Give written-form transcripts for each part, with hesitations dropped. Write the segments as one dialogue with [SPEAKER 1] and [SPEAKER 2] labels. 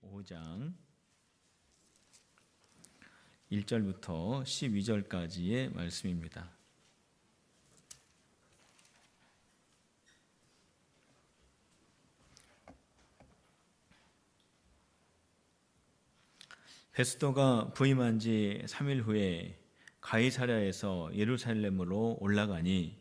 [SPEAKER 1] 5장 1절부터 12절까지의 말씀입니다. 베스도가 부임한 지 3일 후에 가이사랴에서 예루살렘으로 올라가니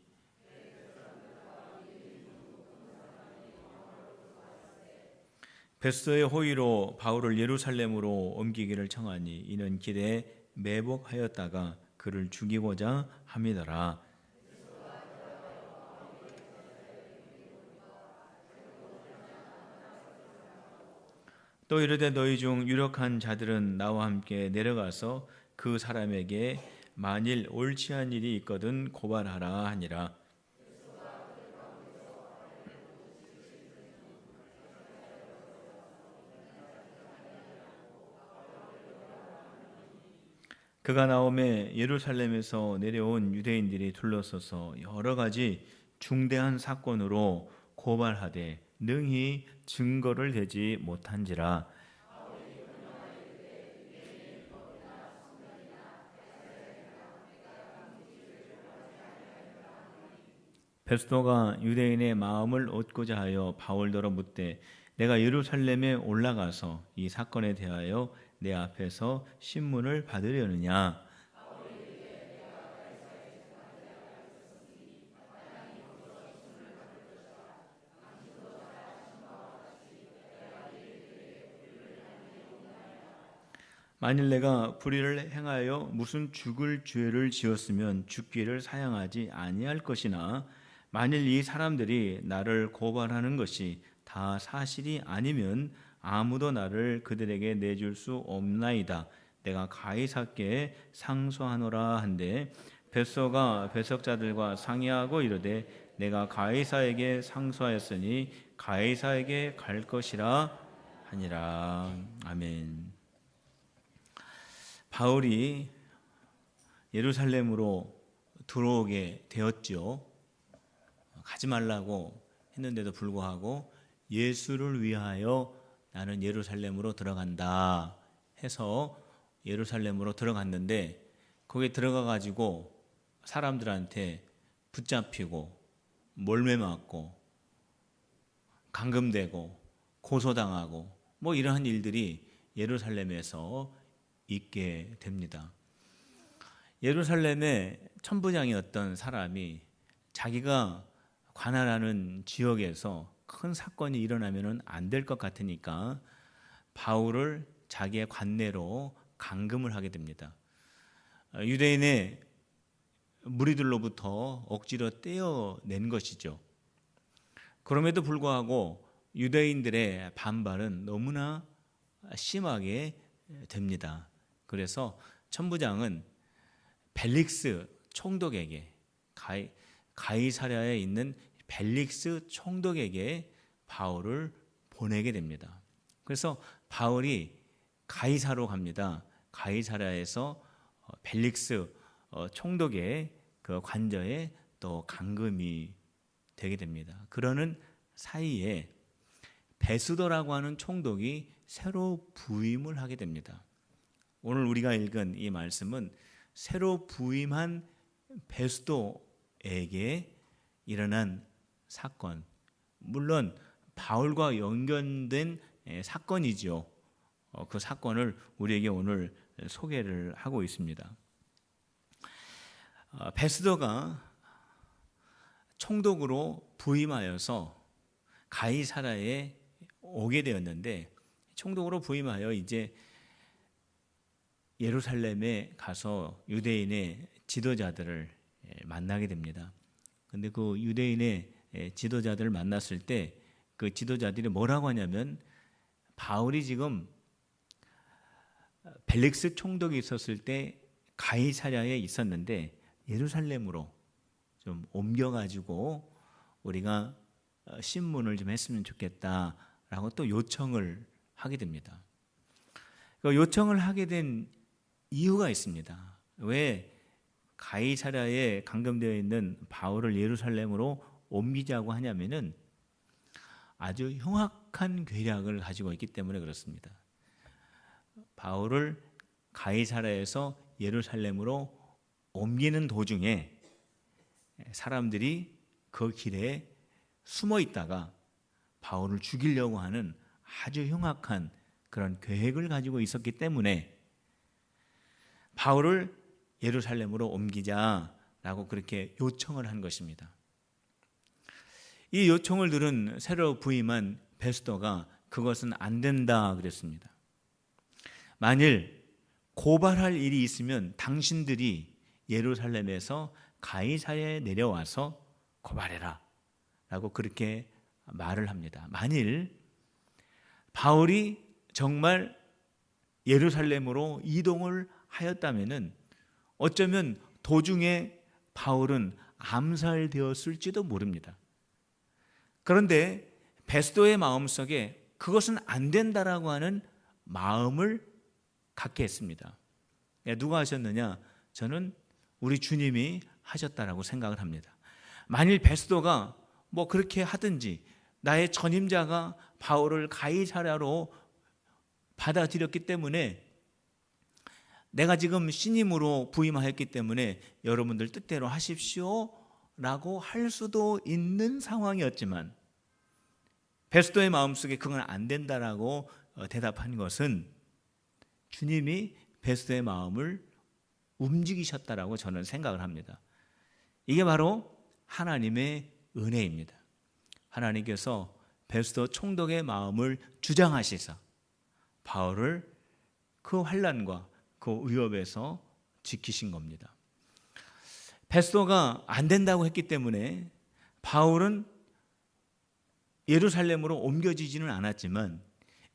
[SPEAKER 1] 베스도의 호의로 바울을 예루살렘으로 옮기기를 청하니 이는 길에 매복하였다가 그를 죽이고자 함이더라. 또 이르되 너희 중 유력한 자들은 나와 함께 내려가서 그 사람에게 만일 옳지 않은 일이 있거든 고발하라 하니라. 그가 나오매 예루살렘에서 내려온 유대인들이 둘러서서 여러 가지 중대한 사건으로 고발하되 능히 증거를 대지 못한지라. 베스도가 유대인의 마음을 얻고자 하여 바울더러 묻되 내가 예루살렘에 올라가서 이 사건에 대하여 내 앞에서 신문을 받으려느냐. 만일 내가 불의를 행하여 무슨 죽을 죄를 지었으면 죽기를 사양하지 아니할 것이나 만일 이 사람들이 나를 고발하는 것이 다 사실이 아니면 아무도 나를 그들에게 내줄 수 없나이다. 내가 가이사께 상소하노라 한데 베소가 배석자들과 상의하고 이르되 내가 가이사에게 상소하였으니 가이사에게 갈 것이라 하니라. 아멘. 바울이 예루살렘으로 들어오게 되었죠. 가지 말라고 했는데도 불구하고 예수를 위하여 나는 예루살렘으로 들어간다 해서 예루살렘으로 들어갔는데 거기에 들어가 가지고 사람들한테 붙잡히고 몰매 맞고 감금되고 고소당하고 뭐 이러한 일들이 예루살렘에서 있게 됩니다. 예루살렘의 천부장이었던 사람이 자기가 관할하는 지역에서 큰 사건이 일어나면 안 될 것 같으니까 바울을 자기의 관내로 감금을 하게 됩니다. 유대인의 무리들로부터 억지로 떼어낸 것이죠. 그럼에도 불구하고 유대인들의 반발은 너무나 심하게 됩니다. 그래서 천부장은 벨릭스 총독에게 가이사랴에 있는 벨릭스 총독에게 바울을 보내게 됩니다. 그래서 바울이 가이사로 갑니다. 가이사랴에서 벨릭스 총독의 그 관저에 또 감금이 되게 됩니다. 그러는 사이에 베스도라고 하는 총독이 새로 부임을 하게 됩니다. 오늘 우리가 읽은 이 말씀은 새로 부임한 베스도에게 일어난 사건, 물론 바울과 연관된 사건이죠. 그 사건을 우리에게 오늘 소개를 하고 있습니다. 베스도가 총독으로 부임하여서 가이사랴에 오게 되었는데 총독으로 부임하여 이제 예루살렘에 가서 유대인의 지도자들을 만나게 됩니다. 근데 그 유대인의 지도자들을 만났을 때 그 지도자들이 뭐라고 하냐면 바울이 지금 벨릭스 총독이 있었을 때 가이사랴에 있었는데 예루살렘으로 좀 옮겨가지고 우리가 신문을 좀 했으면 좋겠다라고 또 요청을 하게 됩니다. 그 요청을 하게 된 이유가 있습니다. 왜 가이사랴에 감금되어 있는 바울을 예루살렘으로 옮기자고 하냐면은 아주 흉악한 계략을 가지고 있기 때문에 그렇습니다. 바울을 가이사랴에서 예루살렘으로 옮기는 도중에 사람들이 그 길에 숨어 있다가 바울을 죽이려고 하는 아주 흉악한 그런 계획을 가지고 있었기 때문에 바울을 예루살렘으로 옮기자라고 그렇게 요청을 한 것입니다. 이 요청을 들은 새로 부임한 베스도가 그것은 안 된다 그랬습니다. 만일 고발할 일이 있으면 당신들이 예루살렘에서 가이사랴에 내려와서 고발해라 라고 그렇게 말을 합니다. 만일 바울이 정말 예루살렘으로 이동을 하였다면은 어쩌면 도중에 바울은 암살되었을지도 모릅니다. 그런데 베스도의 마음속에 그것은 안 된다라고 하는 마음을 갖게 했습니다. 누가 하셨느냐? 저는 우리 주님이 하셨다라고 생각을 합니다. 만일 베스도가 뭐 그렇게 하든지 나의 전임자가 바울을 가이사랴로 받아들였기 때문에 내가 지금 신임으로 부임하였기 때문에 여러분들 뜻대로 하십시오 라고 할 수도 있는 상황이었지만 베스도의 마음속에 그건 안 된다라고 대답한 것은 주님이 베스도의 마음을 움직이셨다라고 저는 생각을 합니다. 이게 바로 하나님의 은혜입니다. 하나님께서 베스도 총독의 마음을 주장하시사 바울을 그 환난과 그 위협에서 지키신 겁니다. 베스도가 안 된다고 했기 때문에 바울은 예루살렘으로 옮겨지지는 않았지만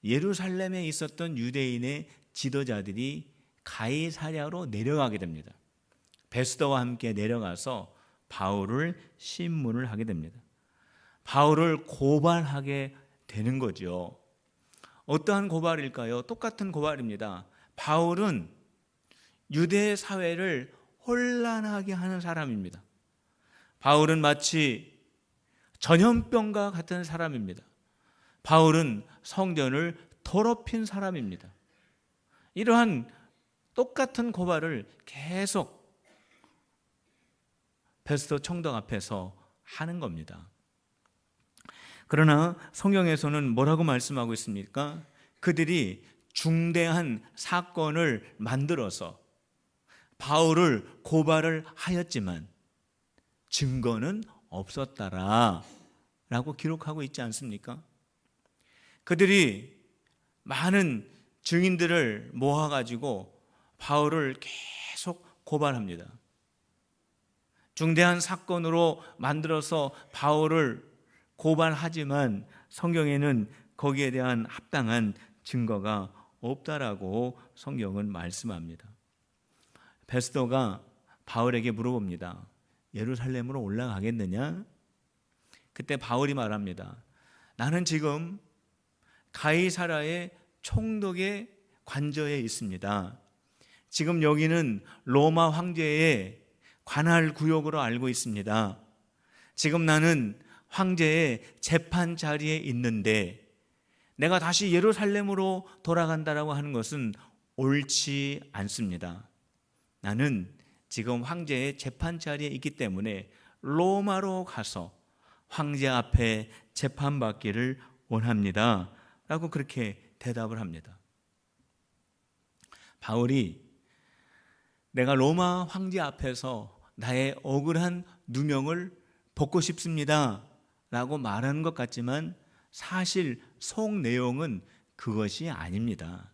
[SPEAKER 1] 예루살렘에 있었던 유대인의 지도자들이 가이사랴로 내려가게 됩니다. 베스도와 함께 내려가서 바울을 신문을 하게 됩니다. 바울을 고발하게 되는 거죠. 어떠한 고발일까요? 똑같은 고발입니다. 바울은 유대 사회를 혼란하게 하는 사람입니다. 바울은 마치 전염병과 같은 사람입니다. 바울은 성전을 더럽힌 사람입니다. 이러한 똑같은 고발을 계속 베스도 총독 앞에서 하는 겁니다. 그러나 성경에서는 뭐라고 말씀하고 있습니까? 그들이 중대한 사건을 만들어서 바울을 고발을 하였지만 증거는 없었다라 라고 기록하고 있지 않습니까? 그들이 많은 증인들을 모아가지고 바울을 계속 고발합니다. 중대한 사건으로 만들어서 바울을 고발하지만 성경에는 거기에 대한 합당한 증거가 없다라고 성경은 말씀합니다. 베스도가 바울에게 물어봅니다. 예루살렘으로 올라가겠느냐? 그때 바울이 말합니다. 나는 지금 가이사랴의 총독의 관저에 있습니다. 지금 여기는 로마 황제의 관할 구역으로 알고 있습니다. 지금 나는 황제의 재판 자리에 있는데 내가 다시 예루살렘으로 돌아간다라고 하는 것은 옳지 않습니다. 나는 지금 황제의 재판 자리에 있기 때문에 로마로 가서 황제 앞에 재판받기를 원합니다. 라고 그렇게 대답을 합니다. 바울이 내가 로마 황제 앞에서 나의 억울한 누명을 벗고 싶습니다. 라고 말하는 것 같지만 사실 속 내용은 그것이 아닙니다.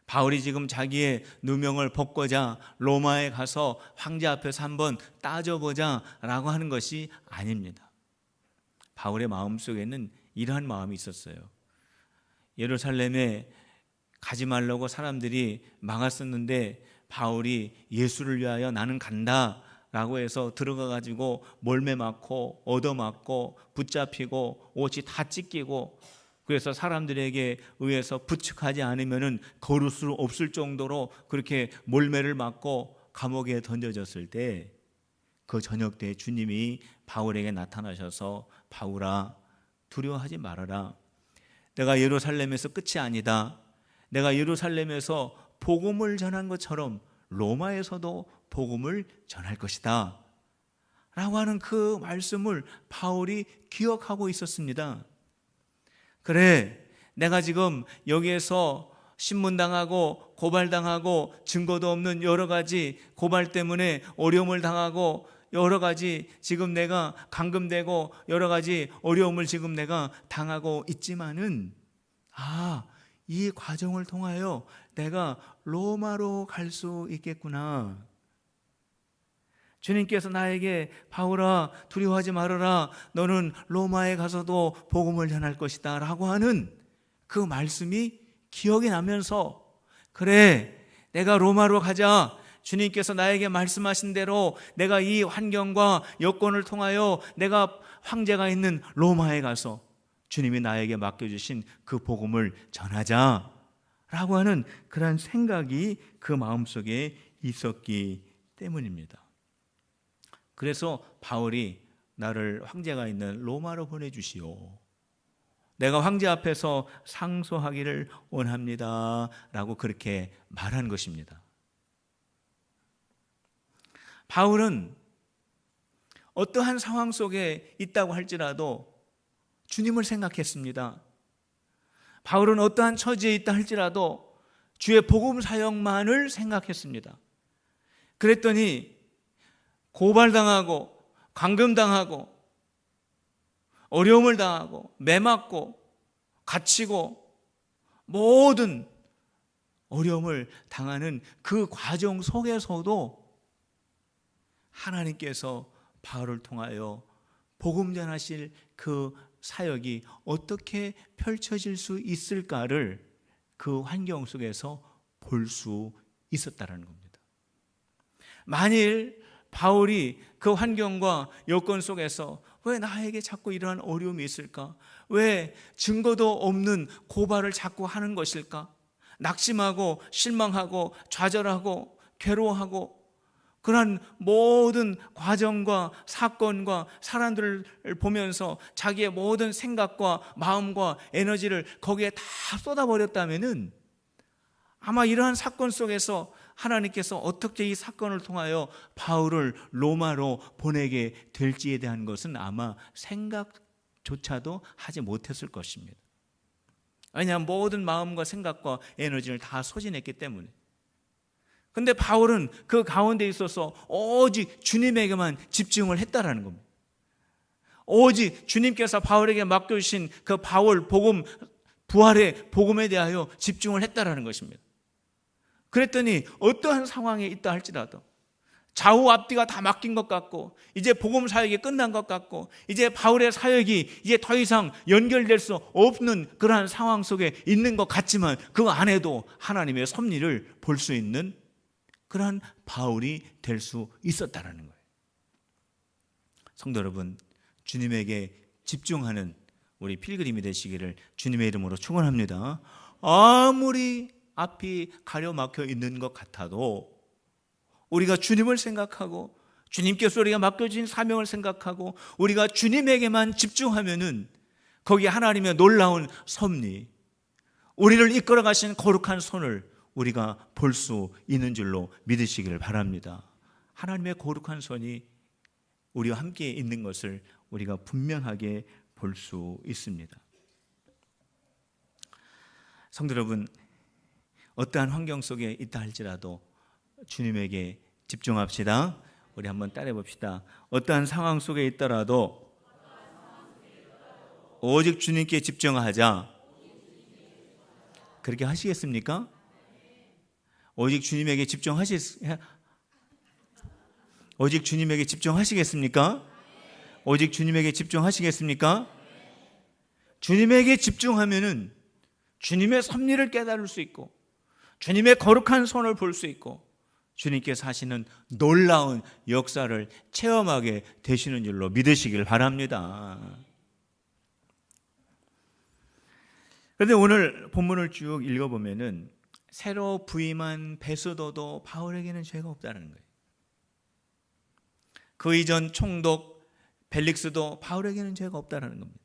[SPEAKER 1] 바울이 지금 자기의 누명을 벗고자 로마에 가서 황제 앞에서 한번 따져보자 라고 하는 것이 아닙니다. 바울의 마음속에는 이러한 마음이 있었어요. 예루살렘에 가지 말라고 사람들이 막았었는데 바울이 예수를 위하여 나는 간다 라고 해서 들어가 가지고 몰매 맞고 얻어맞고 붙잡히고 옷이 다 찢기고 그래서 사람들에게 의해서 부축하지 않으면은 걸을 수 없을 정도로 그렇게 몰매를 맞고 감옥에 던져졌을 때 그 저녁 때 주님이 바울에게 나타나셔서 바울아 두려워하지 말아라. 내가 예루살렘에서 끝이 아니다. 내가 예루살렘에서 복음을 전한 것처럼 로마에서도 복음을 전할 것이다 라고 하는 그 말씀을 바울이 기억하고 있었습니다. 그래, 내가 지금 여기에서 신문당하고 고발당하고 증거도 없는 여러 가지 고발 때문에 어려움을 당하고 여러 가지 지금 내가 감금되고 여러 가지 어려움을 지금 내가 당하고 있지만은 이 과정을 통하여 내가 로마로 갈 수 있겠구나. 주님께서 나에게 바울아 두려워하지 말아라, 너는 로마에 가서도 복음을 전할 것이다 라고 하는 그 말씀이 기억이 나면서 그래, 내가 로마로 가자. 주님께서 나에게 말씀하신 대로 내가 이 환경과 여건을 통하여 내가 황제가 있는 로마에 가서 주님이 나에게 맡겨주신 그 복음을 전하자 라고 하는 그런 생각이 그 마음속에 있었기 때문입니다. 그래서 바울이 나를 황제가 있는 로마로 보내주시오, 내가 황제 앞에서 상소하기를 원합니다 라고 그렇게 말한 것입니다. 바울은 어떠한 상황 속에 있다고 할지라도 주님을 생각했습니다. 바울은 어떠한 처지에 있다 할지라도 주의 복음 사역만을 생각했습니다. 그랬더니 고발당하고 감금당하고 어려움을 당하고 매맞고 갇히고 모든 어려움을 당하는 그 과정 속에서도 하나님께서 바울을 통하여 복음 전하실 그 사역이 어떻게 펼쳐질 수 있을까를 그 환경 속에서 볼 수 있었다는 겁니다. 만일 바울이 그 환경과 여건 속에서 왜 나에게 자꾸 이러한 어려움이 있을까? 왜 증거도 없는 고발을 자꾸 하는 것일까? 낙심하고 실망하고 좌절하고 괴로워하고 그런 모든 과정과 사건과 사람들을 보면서 자기의 모든 생각과 마음과 에너지를 거기에 다 쏟아버렸다면은 아마 이러한 사건 속에서 하나님께서 어떻게 이 사건을 통하여 바울을 로마로 보내게 될지에 대한 것은 아마 생각조차도 하지 못했을 것입니다. 왜냐하면 모든 마음과 생각과 에너지를 다 소진했기 때문에. 근데 바울은 그 가운데 있어서 오직 주님에게만 집중을 했다라는 겁니다. 오직 주님께서 바울에게 맡겨주신 그 바울 복음, 부활의 복음에 대하여 집중을 했다라는 것입니다. 그랬더니 어떠한 상황에 있다 할지라도 좌우 앞뒤가 다 맡긴 것 같고 이제 복음 사역이 끝난 것 같고 이제 바울의 사역이 이제 더 이상 연결될 수 없는 그러한 상황 속에 있는 것 같지만 그 안에도 하나님의 섭리를 볼 수 있는 그러한 바울이 될 수 있었다라는 거예요. 성도 여러분, 주님에게 집중하는 우리 필그림이 되시기를 주님의 이름으로 축원합니다. 아무리 앞이 가려막혀 있는 것 같아도 우리가 주님을 생각하고 주님께서 우리가 맡겨진 사명을 생각하고 우리가 주님에게만 집중하면은 거기에 하나님의 놀라운 섭리, 우리를 이끌어 가신 거룩한 손을 우리가 볼 수 있는 줄로 믿으시기를 바랍니다. 하나님의 거룩한 손이 우리와 함께 있는 것을 우리가 분명하게 볼 수 있습니다. 성도 여러분, 어떠한 환경 속에 있다 할지라도 주님에게 집중합시다. 우리 한번 따라해 봅시다. 어떠한 상황 속에 있더라도 오직 주님께 집중하자. 그렇게 하시겠습니까? 오직 주님에게 오직 주님에게 집중하시겠습니까? 오직 주님에게 집중하시겠습니까? 주님에게 집중하면은 주님의 섭리를 깨달을 수 있고 주님의 거룩한 손을 볼 수 있고 주님께서 하시는 놀라운 역사를 체험하게 되시는 줄로 믿으시길 바랍니다. 그런데 오늘 본문을 쭉 읽어보면은 새로 부임한 베스도도 바울에게는 죄가 없다는 거예요. 그 이전 총독 벨릭스도 바울에게는 죄가 없다는 겁니다.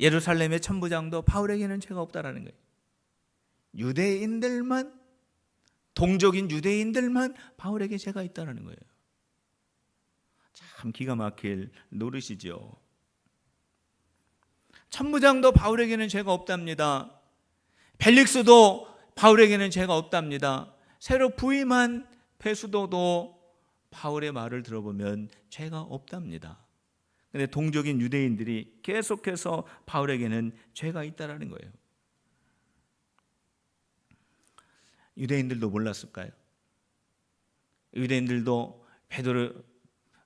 [SPEAKER 1] 예루살렘의 천부장도 바울에게는 죄가 없다는 거예요. 유대인들만, 동족인 유대인들만 바울에게 죄가 있다는 거예요. 참 기가 막힐 노릇이죠. 천부장도 바울에게는 죄가 없답니다. 벨릭스도 바울에게는 죄가 없답니다. 새로 부임한 베수도도 바울의 말을 들어보면 죄가 없답니다. 그런데 동족인 유대인들이 계속해서 바울에게는 죄가 있다는 거예요. 유대인들도 몰랐을까요? 유대인들도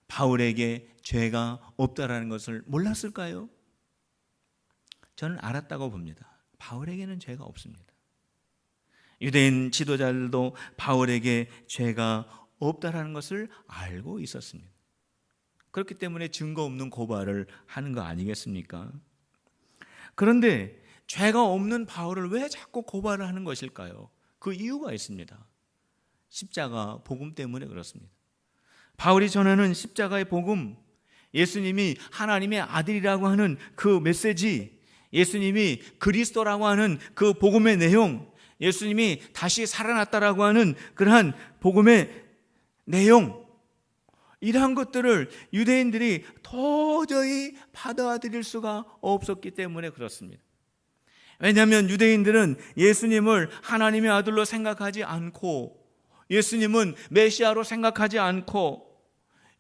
[SPEAKER 1] 바울에게 죄가 없다라는 것을 몰랐을까요? 저는 알았다고 봅니다. 바울에게는 죄가 없습니다. 유대인 지도자들도 바울에게 죄가 없다라는 것을 알고 있었습니다. 그렇기 때문에 증거 없는 고발을 하는 거 아니겠습니까? 그런데 죄가 없는 바울을 왜 자꾸 고발을 하는 것일까요? 그 이유가 있습니다. 십자가 복음 때문에 그렇습니다. 바울이 전하는 십자가의 복음, 예수님이 하나님의 아들이라고 하는 그 메시지, 예수님이 그리스도라고 하는 그 복음의 내용, 예수님이 다시 살아났다라고 하는 그러한 복음의 내용, 이러한 것들을 유대인들이 도저히 받아들일 수가 없었기 때문에 그렇습니다. 왜냐하면 유대인들은 예수님을 하나님의 아들로 생각하지 않고, 예수님은 메시아로 생각하지 않고,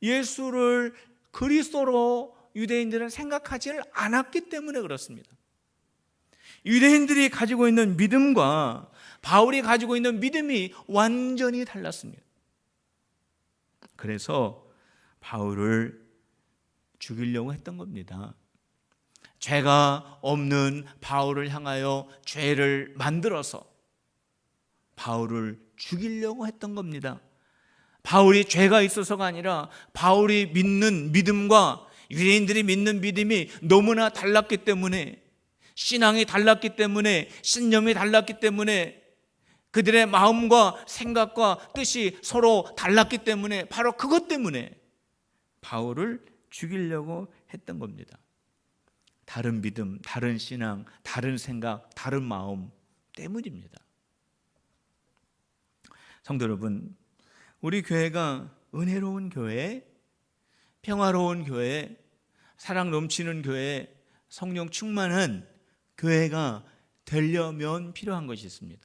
[SPEAKER 1] 예수를 그리스도로 유대인들은 생각하지 않았기 때문에 그렇습니다. 유대인들이 가지고 있는 믿음과 바울이 가지고 있는 믿음이 완전히 달랐습니다. 그래서 바울을 죽이려고 했던 겁니다. 죄가 없는 바울을 향하여 죄를 만들어서 바울을 죽이려고 했던 겁니다. 바울이 죄가 있어서가 아니라 바울이 믿는 믿음과 유대인들이 믿는 믿음이 너무나 달랐기 때문에, 신앙이 달랐기 때문에, 신념이 달랐기 때문에, 그들의 마음과 생각과 뜻이 서로 달랐기 때문에, 바로 그것 때문에 바울을 죽이려고 했던 겁니다. 다른 믿음, 다른 신앙, 다른 생각, 다른 마음 때문입니다. 성도 여러분, 우리 교회가 은혜로운 교회, 평화로운 교회, 사랑 넘치는 교회, 성령 충만한 교회가 되려면 필요한 것이 있습니다.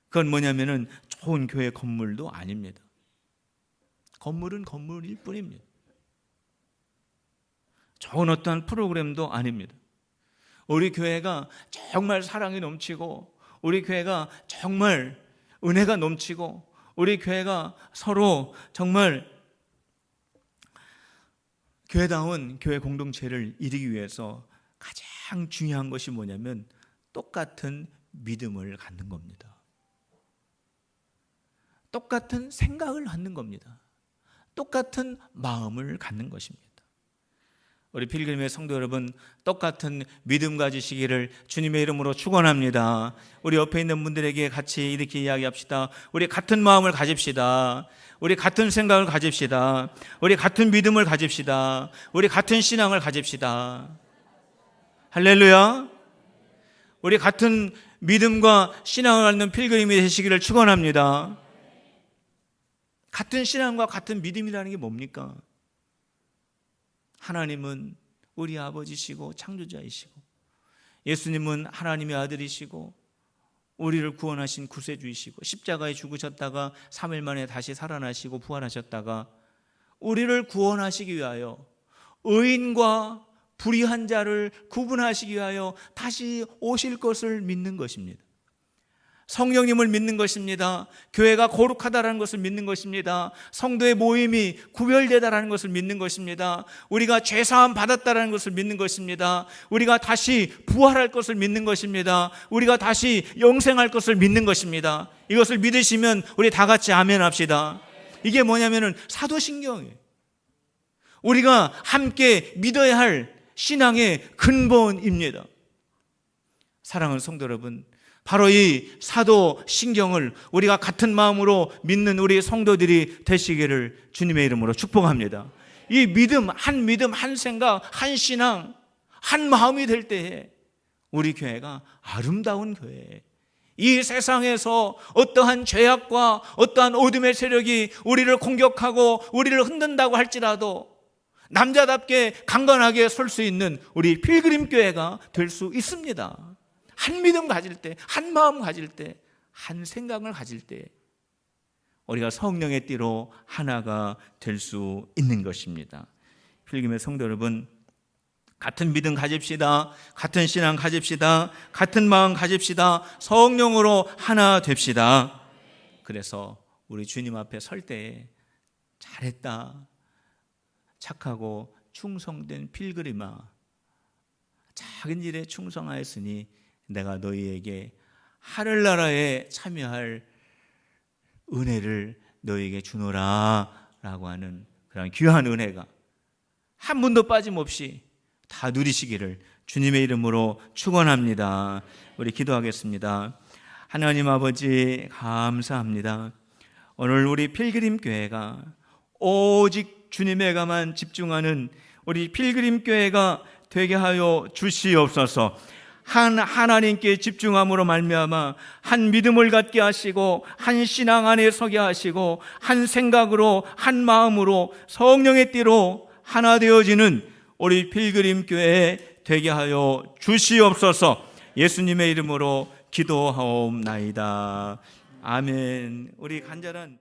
[SPEAKER 1] 그건 뭐냐면은 좋은 교회 건물도 아닙니다. 건물은 건물일 뿐입니다. 좋은 어떠한 프로그램도 아닙니다. 우리 교회가 정말 사랑이 넘치고, 우리 교회가 정말 은혜가 넘치고, 우리 교회가 서로 정말 교회다운 교회 공동체를 이루기 위해서 가장 중요한 것이 뭐냐면 똑같은 믿음을 갖는 겁니다. 똑같은 생각을 갖는 겁니다. 똑같은 마음을 갖는 것입니다. 우리 필그림의 성도 여러분, 똑같은 믿음 가지시기를 주님의 이름으로 축원합니다. 우리 옆에 있는 분들에게 같이 이렇게 이야기합시다. 우리 같은 마음을 가집시다. 우리 같은 생각을 가집시다. 우리 같은 믿음을 가집시다. 우리 같은 신앙을 가집시다. 할렐루야. 우리 같은 믿음과 신앙을 갖는 필그림이 되시기를 축원합니다. 같은 신앙과 같은 믿음이라는 게 뭡니까? 하나님은 우리 아버지시고 창조자이시고, 예수님은 하나님의 아들이시고 우리를 구원하신 구세주이시고, 십자가에 죽으셨다가 3일 만에 다시 살아나시고 부활하셨다가 우리를 구원하시기 위하여, 의인과 불의한 자를 구분하시기 위하여 다시 오실 것을 믿는 것입니다. 성령님을 믿는 것입니다. 교회가 거룩하다라는 것을 믿는 것입니다. 성도의 모임이 구별되다라는 것을 믿는 것입니다. 우리가 죄사함 받았다라는 것을 믿는 것입니다. 우리가 다시 부활할 것을 믿는 것입니다. 우리가 다시 영생할 것을 믿는 것입니다. 이것을 믿으시면 우리 다 같이 아멘 합시다. 이게 뭐냐면은 사도신경이에요. 우리가 함께 믿어야 할 신앙의 근본입니다. 사랑하는 성도 여러분, 바로 이 사도신경을 우리가 같은 마음으로 믿는 우리 성도들이 되시기를 주님의 이름으로 축복합니다. 이 믿음, 한 생각, 한 신앙, 한 마음이 될 때에 우리 교회가 아름다운 교회, 이 세상에서 어떠한 죄악과 어떠한 어둠의 세력이 우리를 공격하고 우리를 흔든다고 할지라도 남자답게 강건하게 설 수 있는 우리 필그림 교회가 될 수 있습니다. 한 믿음 가질 때, 한 마음 가질 때, 한 생각을 가질 때 우리가 성령의 띠로 하나가 될 수 있는 것입니다. 필그림의 성도 여러분, 같은 믿음 가집시다. 같은 신앙 가집시다. 같은 마음 가집시다. 성령으로 하나 됩시다. 그래서 우리 주님 앞에 설 때에 잘했다, 착하고 충성된 필그림아, 작은 일에 충성하였으니 내가 너희에게 하늘나라에 참여할 은혜를 너희에게 주노라 라고 하는 그런 귀한 은혜가 한 분도 빠짐없이 다 누리시기를 주님의 이름으로 축원합니다. 우리 기도하겠습니다. 하나님 아버지, 감사합니다. 오늘 우리 필그림 교회가 오직 주님에게만 집중하는 우리 필그림 교회가 되게 하여 주시옵소서. 한 하나님께 집중함으로 말미암아 한 믿음을 갖게 하시고 한 신앙 안에 서게 하시고 한 생각으로 한 마음으로 성령의 띠로 하나 되어지는 우리 필그림 교회 되게 하여 주시옵소서. 예수님의 이름으로 기도하옵나이다. 아멘. 우리 간절한